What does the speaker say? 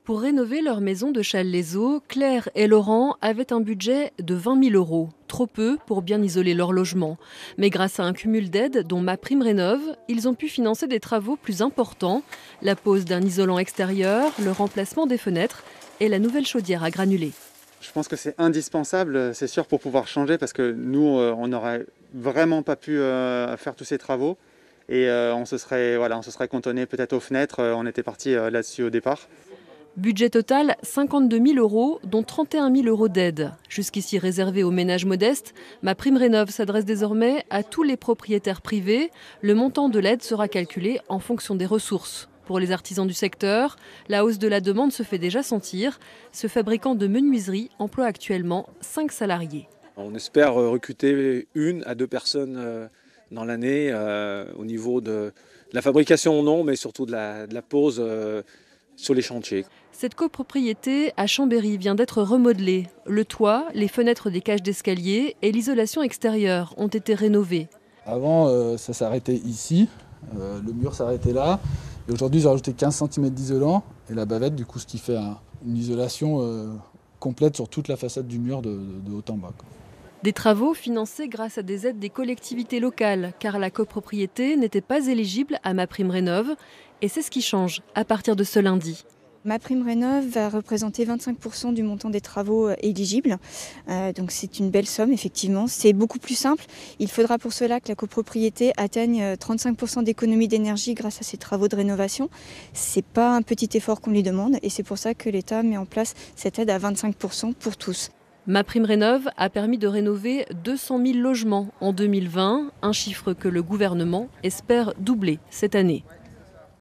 Pour rénover leur maison de Challes-les-Eaux, Claire et Laurent avaient un budget de 20 000 €. Trop peu pour bien isoler leur logement. Mais grâce à un cumul d'aides, dont MaPrimeRénov', ils ont pu financer des travaux plus importants. La pose d'un isolant extérieur, le remplacement des fenêtres et la nouvelle chaudière à granulés. Je pense que c'est indispensable, c'est sûr, pour pouvoir changer, parce que nous, on n'aurait vraiment pas pu faire tous ces travaux. Et on se serait cantonné peut-être aux fenêtres, on était parti là-dessus au départ. Budget total 52 000 €, dont 31 000 € d'aide. Jusqu'ici réservé aux ménages modestes, MaPrimeRénov' s'adresse désormais à tous les propriétaires privés. Le montant de l'aide sera calculé en fonction des ressources. Pour les artisans du secteur, la hausse de la demande se fait déjà sentir. Ce fabricant de menuiserie emploie actuellement 5 salariés. On espère recruter 1 à 2 personnes dans l'année au niveau de la fabrication, non, mais surtout de la pose sur les chantiers. Cette copropriété à Chambéry vient d'être remodelée. Le toit, les fenêtres des cages d'escalier et l'isolation extérieure ont été rénovés. Avant, ça s'arrêtait ici, le mur s'arrêtait là. Et aujourd'hui, j'ai rajouté 15 cm d'isolant et la bavette, du coup, ce qui fait une isolation complète sur toute la façade du mur de haut en bas. Des travaux financés grâce à des aides des collectivités locales, car la copropriété n'était pas éligible à MaPrimeRénov'. Et c'est ce qui change à partir de ce lundi. MaPrimeRénov' va représenter 25% du montant des travaux éligibles. Donc c'est une belle somme, effectivement. C'est beaucoup plus simple. Il faudra pour cela que la copropriété atteigne 35% d'économie d'énergie grâce à ces travaux de rénovation. Ce n'est pas un petit effort qu'on lui demande et c'est pour ça que l'État met en place cette aide à 25% pour tous. MaPrimeRénov' a permis de rénover 200 000 logements en 2020, un chiffre que le gouvernement espère doubler cette année.